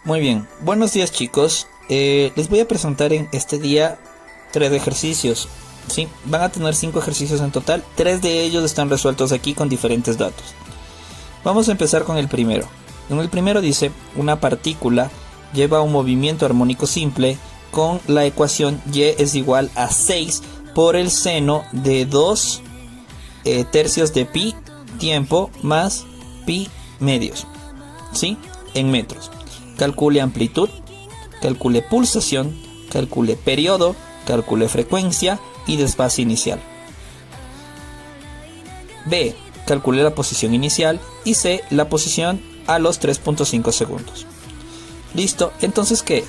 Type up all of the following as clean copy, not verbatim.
Muy bien, buenos días chicos. Les voy a presentar en este día 3 ejercicios. ¿Sí? Van a tener 5 ejercicios en total. 3 de ellos están resueltos aquí con diferentes datos. Vamos a empezar con el primero. En el primero dice, una partícula lleva un movimiento armónico simple con la ecuación y es igual a 6 por el seno de 2 tercios de pi tiempo más pi medios, ¿sí? En metros. Calcule amplitud, calcule pulsación, calcule periodo, calcule frecuencia y desfase inicial. B. Calcule la posición inicial y C. La posición a los 3.5 segundos. Listo, entonces ¿qué?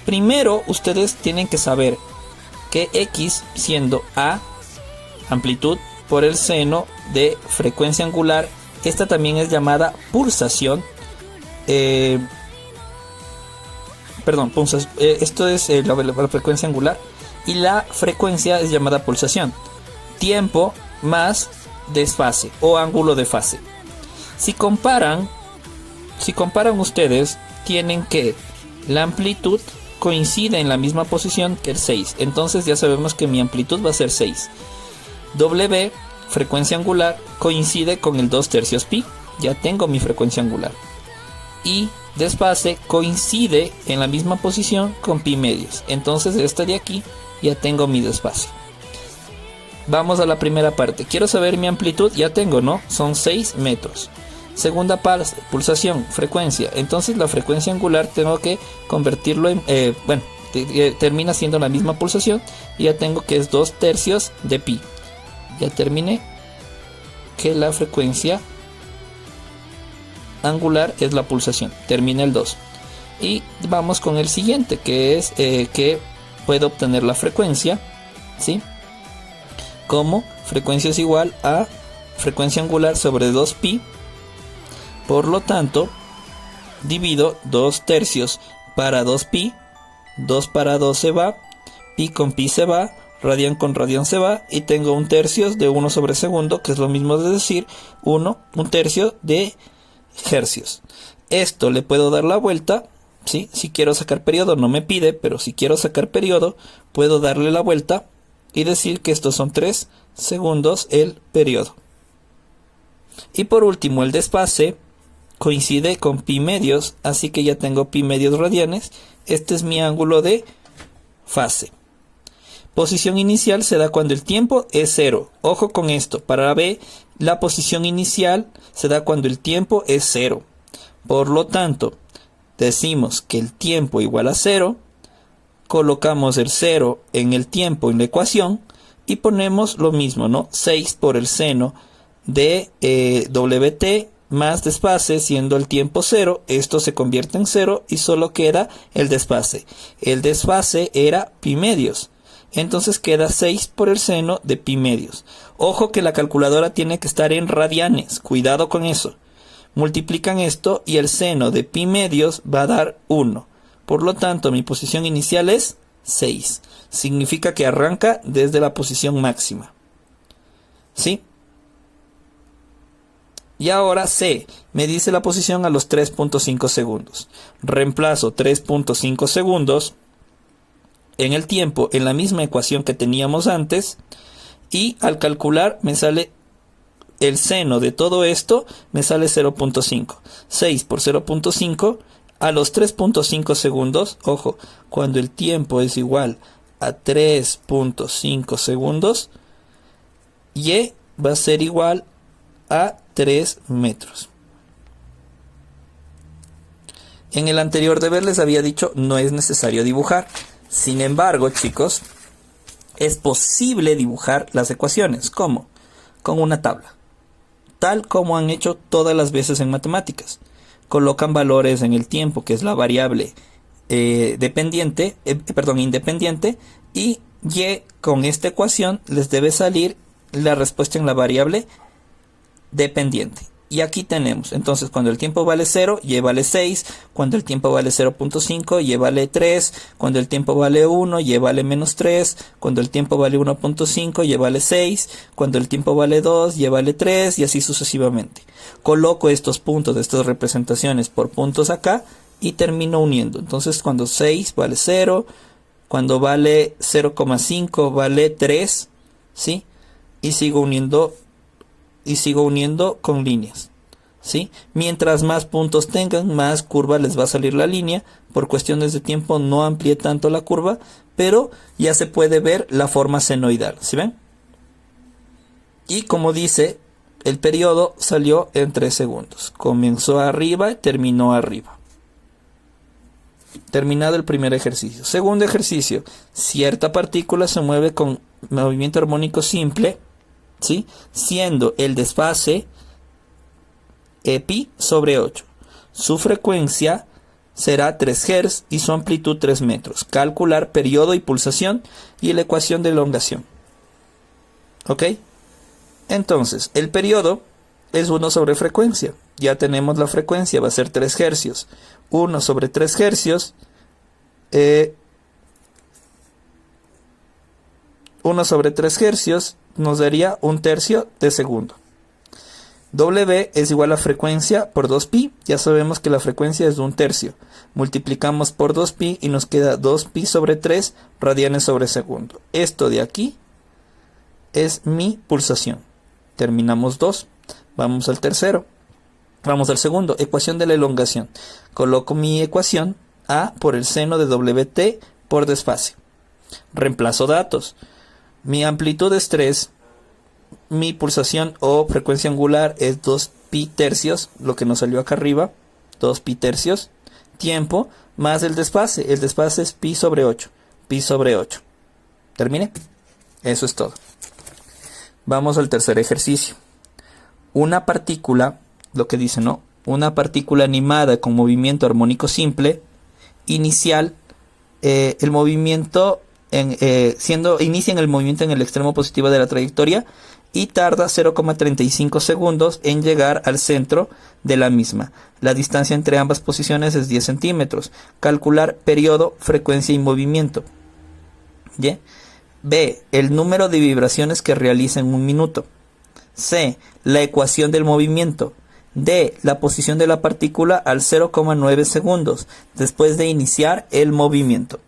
Primero ustedes tienen que saber que X siendo A, amplitud por el seno de frecuencia angular, esta también es llamada pulsación. Esto es la frecuencia angular y la frecuencia es llamada pulsación. Tiempo más desfase o ángulo de fase. Si comparan ustedes, tienen que la amplitud coincide en la misma posición que el 6. Entonces ya sabemos que mi amplitud va a ser 6. W, frecuencia angular, coincide con el 2 tercios pi. Ya tengo mi frecuencia angular. Y desfase coincide en la misma posición con pi medios. Entonces esta de aquí ya tengo mi desfase. Vamos a la primera parte. Quiero saber mi amplitud. Ya tengo, ¿no? Son 6 metros. Segunda parte, pulsación, frecuencia. Entonces la frecuencia angular tengo que convertirlo en... termina siendo la misma pulsación. Y ya tengo que es 2 tercios de pi. Ya terminé que la frecuencia angular es la pulsación. Termina el 2. Y vamos con el siguiente, que es que puedo obtener la frecuencia, ¿sí? Como frecuencia es igual a frecuencia angular sobre 2pi. Por lo tanto, divido 2 tercios para 2pi. 2 para 2 se va. Pi con pi se va. Radian con radian se va. Y tengo 1 tercio de 1 sobre segundo, que es lo mismo de decir 1 tercio de hercios. Esto le puedo dar la vuelta, ¿sí? Si quiero sacar periodo no me pide, pero si quiero sacar periodo puedo darle la vuelta y decir que estos son 3 segundos el periodo. Y por último el desfase coincide con pi medios, así que ya tengo pi medios radianes. Este es mi ángulo de fase. Posición inicial se da cuando el tiempo es 0. Ojo con esto, para B la posición inicial se da cuando el tiempo es 0. Por lo tanto, decimos que el tiempo igual a 0, colocamos el 0 en el tiempo en la ecuación y ponemos lo mismo, ¿no? 6 por el seno de WT más desfase, siendo el tiempo 0, esto se convierte en 0 y solo queda el desfase. El desfase era pi medios. Entonces queda 6 por el seno de pi medios. Ojo que la calculadora tiene que estar en radianes. Cuidado con eso. Multiplican esto y el seno de pi medios va a dar 1. Por lo tanto, mi posición inicial es 6. Significa que arranca desde la posición máxima. ¿Sí? Y ahora C. Me dice la posición a los 3.5 segundos. Reemplazo 3.5 segundos en el tiempo en la misma ecuación que teníamos antes y al calcular me sale el seno de todo esto, me sale 0.5. 6 por 0.5 a los 3.5 segundos. Ojo, cuando el tiempo es igual a 3.5 segundos, y va a ser igual a 3 metros. En el anterior deber les había dicho no es necesario dibujar. Sin embargo, chicos, es posible dibujar las ecuaciones. ¿Cómo? Con una tabla. Tal como han hecho todas las veces en matemáticas. Colocan valores en el tiempo, que es la variable independiente, y con esta ecuación les debe salir la respuesta en la variable dependiente. Y aquí tenemos, entonces cuando el tiempo vale 0, y vale 6, cuando el tiempo vale 0.5, y vale 3, cuando el tiempo vale 1, y vale menos 3, cuando el tiempo vale 1.5, y vale 6, cuando el tiempo vale 2, y vale 3, y así sucesivamente. Coloco estos puntos de estas representaciones por puntos acá, y termino uniendo. Entonces cuando 6 vale 0, cuando vale 0,5 vale 3, ¿sí? Y sigo uniendo con líneas, ¿sí? Mientras más puntos tengan, más curva les va a salir la línea. Por cuestiones de tiempo no amplié tanto la curva, pero ya se puede ver la forma senoidal, ¿sí ven? Y como dice, el periodo salió en 3 segundos. Comenzó arriba y terminó arriba. Terminado el primer ejercicio. Segundo ejercicio. Cierta partícula se mueve con movimiento armónico simple, ¿sí? Siendo el desfase pi sobre 8. Su frecuencia será 3 Hz y su amplitud 3 metros. Calcular periodo y pulsación y la ecuación de elongación. ¿Ok? Entonces, el periodo es 1 sobre frecuencia. Ya tenemos la frecuencia, va a ser 3 Hz. 1 sobre 3 Hz. 1 sobre 3 Hz nos daría 1/3 de segundo. W es igual a frecuencia por 2pi. Ya sabemos que la frecuencia es de 1/3. Multiplicamos por 2pi y nos queda 2pi sobre 3 radianes sobre segundo. Esto de aquí es mi pulsación. Terminamos 2. Vamos al tercero. Vamos al segundo. Ecuación de la elongación. Coloco mi ecuación A por el seno de WT por desfase. Reemplazo datos. Mi amplitud es 3. Mi pulsación o frecuencia angular es 2pi tercios, lo que nos salió acá arriba. 2pi tercios. Tiempo más el desfase. El desfase es pi sobre 8. Pi sobre 8. ¿Terminé? Eso es todo. Vamos al tercer ejercicio. Una partícula, lo que dice, ¿no? Una partícula animada con movimiento armónico simple, inicial, el movimiento, inician el movimiento en el extremo positivo de la trayectoria y tarda 0,35 segundos en llegar al centro de la misma. La distancia entre ambas posiciones es 10 centímetros. Calcular periodo, frecuencia y movimiento. ¿Yeah? B. El número de vibraciones que realiza en un minuto. C. La ecuación del movimiento. D. La posición de la partícula al 0,9 segundos después de iniciar el movimiento.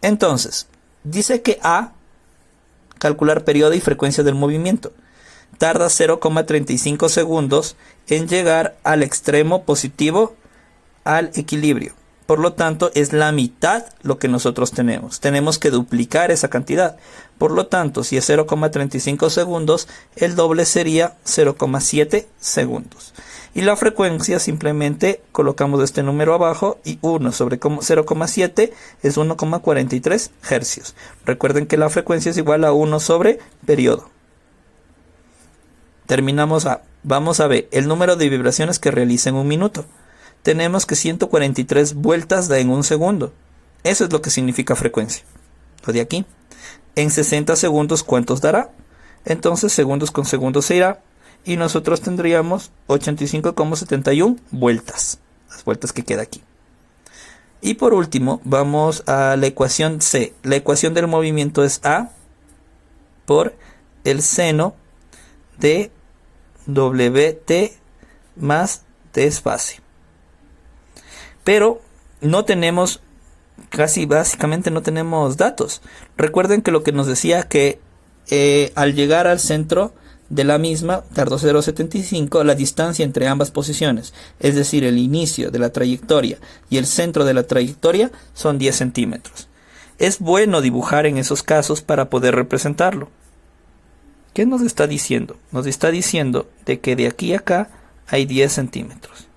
Entonces, dice que A, calcular periodo y frecuencia del movimiento, tarda 0,35 segundos en llegar al extremo positivo al equilibrio. Por lo tanto, es la mitad lo que nosotros tenemos. Tenemos que duplicar esa cantidad. Por lo tanto, si es 0,35 segundos, el doble sería 0,7 segundos. Y la frecuencia simplemente colocamos este número abajo y 1 sobre 0,7 es 1,43 hercios. Recuerden que la frecuencia es igual a 1 sobre periodo. Terminamos A. Vamos a ver el número de vibraciones que realiza en un minuto. Tenemos que 143 vueltas da en un segundo. Eso es lo que significa frecuencia. Lo de aquí. En 60 segundos, ¿cuántos dará? Entonces, segundos con segundos se irá. Y nosotros tendríamos 85,71 vueltas. Las vueltas que queda aquí. Y por último, vamos a la ecuación C. La ecuación del movimiento es A por el seno de WT más desfase. Pero no tenemos, casi básicamente no tenemos datos. Recuerden que lo que nos decía que al llegar al centro de la misma, tardó 0,75, la distancia entre ambas posiciones, es decir, el inicio de la trayectoria y el centro de la trayectoria son 10 centímetros. Es bueno dibujar en esos casos para poder representarlo. ¿Qué nos está diciendo? Nos está diciendo de que de aquí a acá hay 10 centímetros.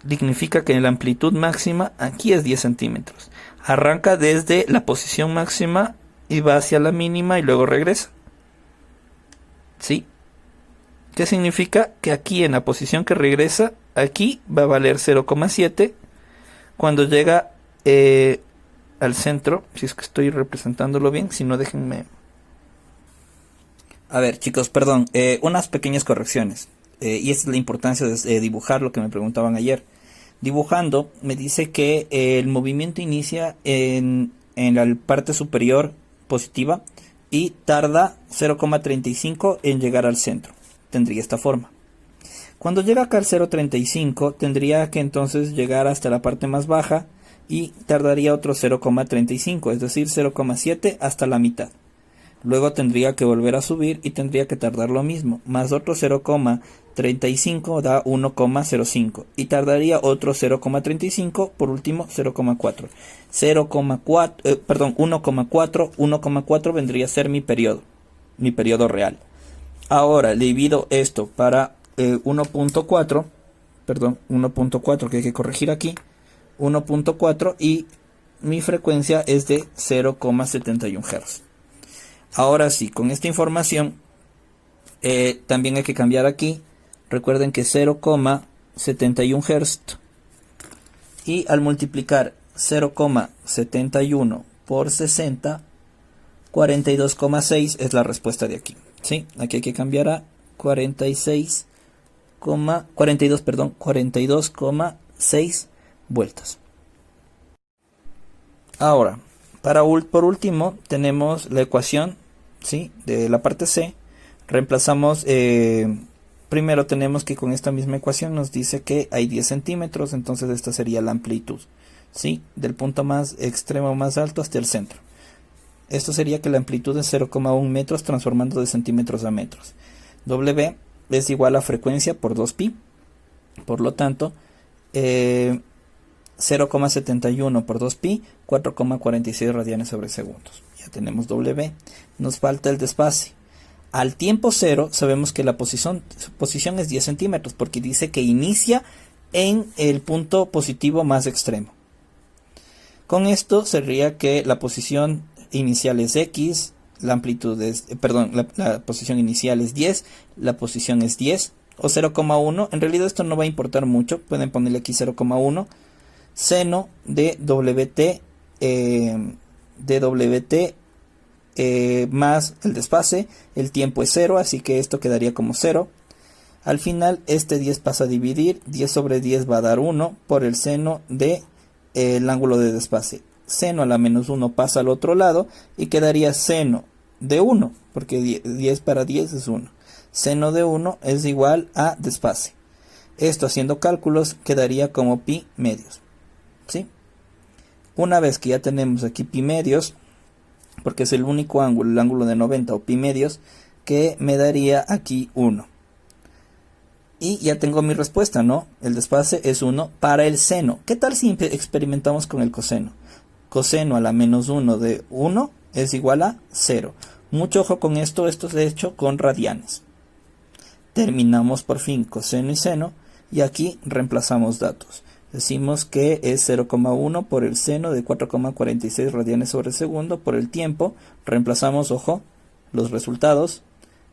Significa que la amplitud máxima aquí es 10 centímetros. Arranca desde la posición máxima y va hacia la mínima y luego regresa. ¿Sí? ¿Qué significa? Que aquí en la posición que regresa, aquí va a valer 0,7. Cuando llega al centro, si es que estoy representándolo bien, si no déjenme. A ver chicos, perdón, unas pequeñas correcciones. y esa es la importancia de dibujar lo que me preguntaban ayer. Dibujando, me dice que el movimiento inicia en la parte superior positiva y tarda 0,35 en llegar al centro. Tendría esta forma. Cuando llega acá al 0,35, tendría que entonces llegar hasta la parte más baja y tardaría otro 0,35, es decir, 0,7 hasta la mitad. Luego tendría que volver a subir y tendría que tardar lo mismo, más otro 0,35 da 1,05 y tardaría otro 0,35, por último 0,4. 1,4 vendría a ser mi periodo real. Ahora le divido esto para 1.4, perdón, 1.4 que hay que corregir aquí, 1.4 y mi frecuencia es de 0,71 Hz. Ahora sí, con esta información también hay que cambiar aquí. Recuerden que 0,71 Hz y al multiplicar 0,71 por 60, 42,6 es la respuesta de aquí. ¿Sí? Aquí hay que cambiar a 42,6 vueltas. Ahora, por último, tenemos la ecuación, ¿sí?, de la parte C. Reemplazamos, primero tenemos que con esta misma ecuación nos dice que hay 10 centímetros, entonces esta sería la amplitud, ¿sí?, del punto más extremo más alto hasta el centro. Esto sería que la amplitud es 0,1 metros transformando de centímetros a metros. W es igual a frecuencia por 2pi, por lo tanto, 0,71 por 2pi, 4,46 radianes sobre segundos. Ya tenemos W. Nos falta el desfase. Al tiempo cero sabemos que la posición es 10 centímetros porque dice que inicia en el punto positivo más extremo. Con esto sería que la posición inicial es X, la amplitud es, la posición inicial es 10, la posición es 10 o 0,1. En realidad esto no va a importar mucho, pueden ponerle aquí 0,1. Seno de WT más el desfase, el tiempo es 0, así que esto quedaría como 0. Al final este 10 pasa a dividir, 10 sobre 10 va a dar 1 por el seno de el ángulo de desfase. Seno a la menos 1 pasa al otro lado y quedaría seno de 1, porque 10 para 10 es 1. Seno de 1 es igual a desfase. Esto haciendo cálculos quedaría como pi medios. ¿Sí? Una vez que ya tenemos aquí pi medios, porque es el único ángulo, el ángulo de 90 o pi medios, que me daría aquí 1. Y ya tengo mi respuesta, ¿no? El desfase es 1 para el seno. ¿Qué tal si experimentamos con el coseno? Coseno a la menos 1 de 1 es igual a 0. Mucho ojo con esto es hecho con radianes. Terminamos por fin coseno y seno y aquí reemplazamos datos. Decimos que es 0,1 por el seno de 4,46 radianes sobre segundo por el tiempo. Reemplazamos, ojo, los resultados,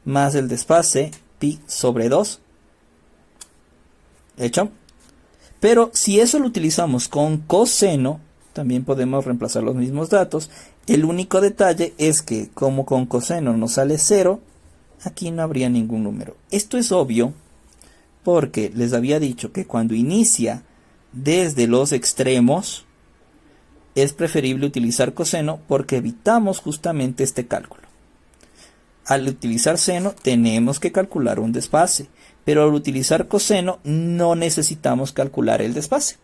más el desfase, pi sobre 2. ¿Hecho? Pero si eso lo utilizamos con coseno, también podemos reemplazar los mismos datos. El único detalle es que como con coseno nos sale 0, aquí no habría ningún número. Esto es obvio porque les había dicho que cuando inicia desde los extremos es preferible utilizar coseno porque evitamos justamente este cálculo. Al utilizar seno tenemos que calcular un desfase, pero al utilizar coseno no necesitamos calcular el desfase.